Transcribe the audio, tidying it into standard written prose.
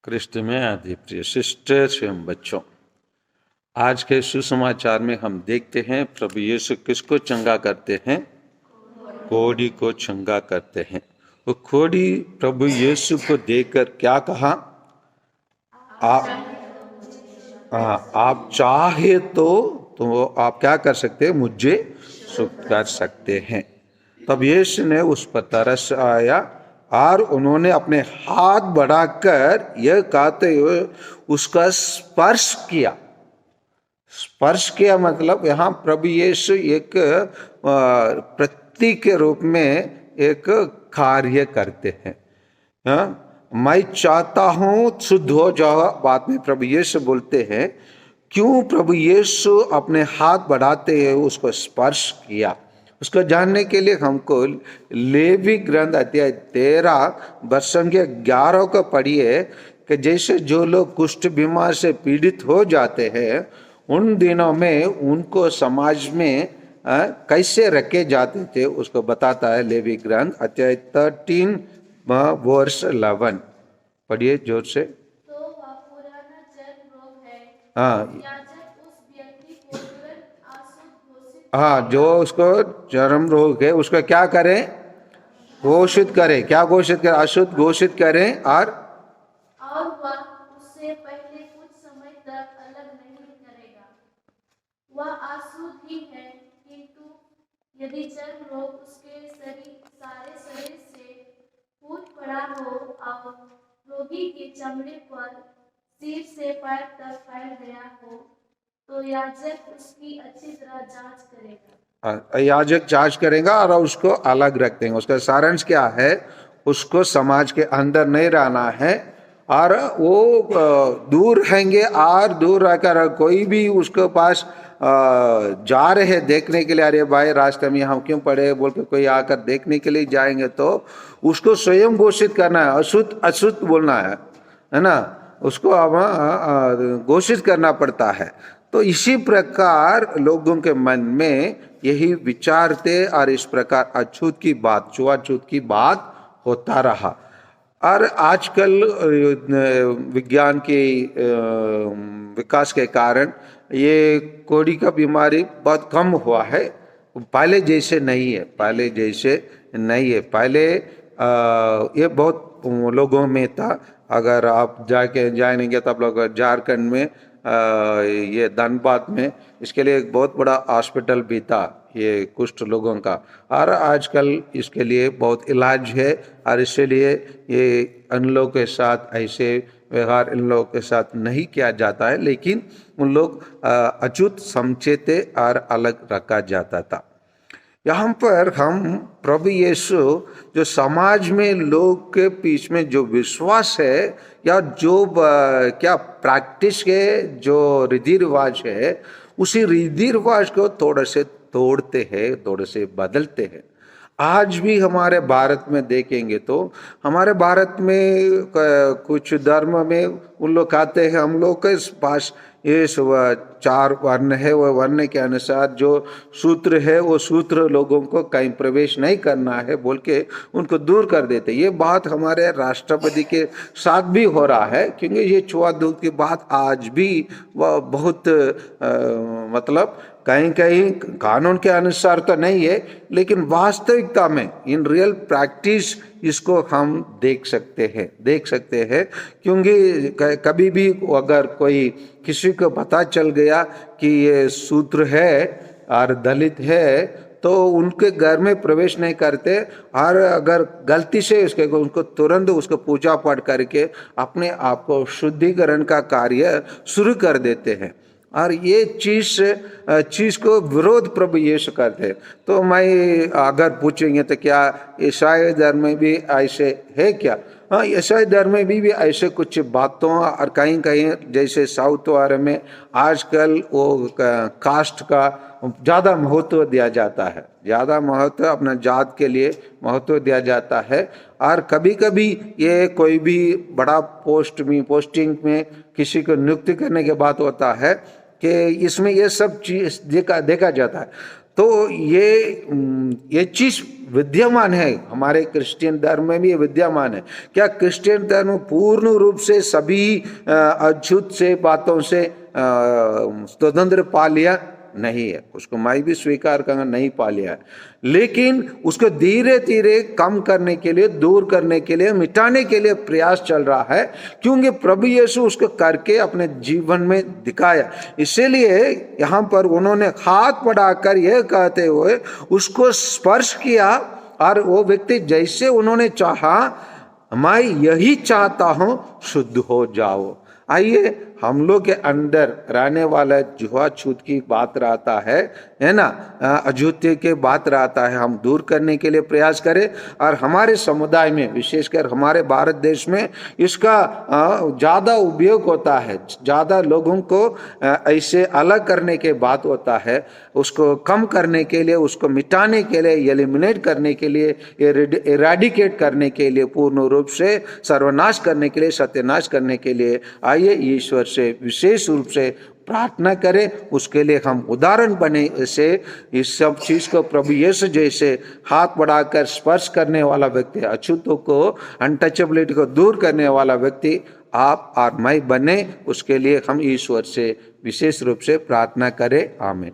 कृष्ण में आदि प्रिय सिस्टर एवं बच्चों, आज के सुसमाचार में हम देखते हैं प्रभु यीशु किसको चंगा करते हैं? कोढ़ी को चंगा करते हैं। वो कोढ़ी प्रभु यीशु को देखकर क्या कहा? आप चाहे तो आप क्या कर सकते हैं? मुझे सुख कर सकते हैं। तब यीशु ने उस पर तरस आया और उन्होंने अपने हाथ बढ़ाकर यह कहते हुए उसका स्पर्श किया। स्पर्श किया मतलब यहाँ प्रभु यीशु एक प्रतीक के रूप में एक कार्य करते हैं। मैं चाहता हूं शुद्ध हो जाओ, बाद में प्रभु यीशु बोलते हैं। क्यों प्रभु यीशु अपने हाथ बढ़ाते हैं उसको स्पर्श किया? उसको जानने के लिए हमको लेवी ग्रंथ अध्याय 13 वर्षंख्या 11 को पढ़िए कि जैसे जो लोग कुष्ठ बीमार से पीड़ित हो जाते हैं उन दिनों में उनको समाज में कैसे रखे जाते थे उसको बताता है। लेवी ग्रंथ अध्याय 13 वर्ष 11 पढ़िए जोर से। तो वह पुराना चर्म रोग है, हाँ याजक उस व्यक्ति को तुरंत अशुद्ध घोषित हाँ, जो उसको चर्म रोग है उसका क्या करें? घोषित करें। क्या घोषित करें? अशुद्ध घोषित करें। और वह उससे पहले कुछ समय तक अलग नहीं करेगा। वह अशुद्ध ही है, किंतु यदि चर्म रोग उसके सारे शरीर से फूट पड़ा हो और रोगी के चमड़े पर सिर से पैर तक फैल गया हो तो याजक उसकी अच्छी तरह जांच करेगा। याजक जांच करेगा और उसको अलग रख देंगे। उसका सारांश क्या है? उसको समाज के अंदर नहीं रहना है और वो दूर रहेंगे। और दूर रहकर कोई भी उसके पास जा रहे हैं देखने के लिए, अरे भाई रास्ते में हम क्यों पड़े बोल के कोई आकर देखने के लिए जाएंगे तो उसको स्वयं घोषित करना है। अशुद्ध अशुद्ध बोलना है ना? उसको अब घोषित करना पड़ता है। तो इसी प्रकार लोगों के मन में यही विचार थे और इस प्रकार अछूत की बात, छुआछूत की बात होता रहा। और आजकल विज्ञान के विकास के कारण ये कोढ़ी का बीमारी बहुत कम हुआ है। पहले जैसे नहीं है, पहले जैसे नहीं है। पहले ये बहुत लोगों में था। अगर आप जाएंगे तो आप लोग झारखंड में ये धनबाद में इसके लिए एक बहुत बड़ा हॉस्पिटल भी था ये कुष्ठ लोगों का। और आजकल इसके लिए बहुत इलाज है और इसलिए ये इन लोगों के साथ ऐसे व्यवहार इन लोगों के साथ नहीं किया जाता है, लेकिन उन लोग अछूत समझते और अलग रखा जाता था। यहाँ पर हम प्रभु यीशु जो समाज में लोग के बीच में जो विश्वास है या जो क्या प्रैक्टिस के जो रीति रिवाज है उसी रीति रिवाज को थोड़े से तोड़ते हैं, थोड़े से बदलते हैं। आज भी हमारे भारत में देखेंगे तो हमारे भारत में कुछ धर्म में उन लोग कहते हैं हम लोग के पास ये 4 वर्ण है, वह वर्ण के अनुसार जो सूत्र है वो सूत्र लोगों को कहीं प्रवेश नहीं करना है बोल के उनको दूर कर देते। ये बात हमारे राष्ट्रपति के साथ भी हो रहा है, क्योंकि ये छुआछूत की बात आज भी वह बहुत मतलब कहीं कहीं कानून के अनुसार तो नहीं है, लेकिन वास्तविकता में इन रियल प्रैक्टिस इसको हम देख सकते हैं। क्योंकि कभी भी अगर कोई किसी को पता चल गया कि ये शूद्र है और दलित है तो उनके घर में प्रवेश नहीं करते। और अगर गलती से उनको तुरंत उसको पूजा पाठ करके अपने आप को शुद्धिकरण का कार्य शुरू कर देते हैं। और ये चीज को विरोध प्रभु यीशु करते। तो मैं अगर पूछेंगे तो क्या ईसाई धर्म में भी ऐसे है क्या? हाँ, ईसाई धर्म में भी ऐसे कुछ बातों और कहीं कहीं जैसे साउथ वाले में आजकल वो कास्ट का ज़्यादा महत्व दिया जाता है, ज़्यादा महत्व अपना जात के लिए महत्व दिया जाता है। और कभी कभी ये कोई भी बड़ा पोस्टिंग में किसी को नियुक्ति करने के बाद होता है कि इसमें ये सब चीज देखा जाता है। तो ये चीज विद्यमान है, हमारे क्रिश्चियन धर्म में भी ये विद्यमान है। क्या क्रिश्चियन धर्म पूर्ण रूप से सभी अछूत से बातों से स्वतंत्र पा लिया? नहीं है, उसको मैं भी स्वीकार करना नहीं पा लिया है, लेकिन उसको धीरे धीरे कम करने के लिए, दूर करने के लिए, मिटाने के लिए प्रयास चल रहा है, क्योंकि प्रभु यीशु उसको करके अपने जीवन में दिखाया। इसीलिए यहाँ पर उन्होंने हाथ बढ़ाकर यह कहते हुए उसको स्पर्श किया, और वो व्यक्ति जैसे उन्होंने चाहा, मैं यही चाहता हूं शुद्ध हो जाओ। आइए हम लोग के अंदर रहने वाला जुआ-छूत की बात रहता है ना, अछूते के बात रहता है, हम दूर करने के लिए प्रयास करें। और हमारे समुदाय में, विशेषकर हमारे भारत देश में इसका ज़्यादा उपयोग होता है, ज़्यादा लोगों को ऐसे अलग करने के बात होता है, उसको कम करने के लिए, उसको मिटाने के लिए, एलिमिनेट करने के लिए, इरेडिकेट करने के लिए, पूर्ण रूप से सर्वनाश करने के लिए, सत्यानाश करने के लिए आइए ईश्वर से विशेष रूप से प्रार्थना करें। उसके लिए हम उदाहरण बने से इस सब चीज को प्रभु यीशु जैसे हाथ बढ़ाकर स्पर्श करने वाला व्यक्ति, अछूतों को, अनटचेबिलिटी को दूर करने वाला व्यक्ति आप और मैं बने। उसके लिए हम ईश्वर से विशेष रूप से प्रार्थना करें। आमीन।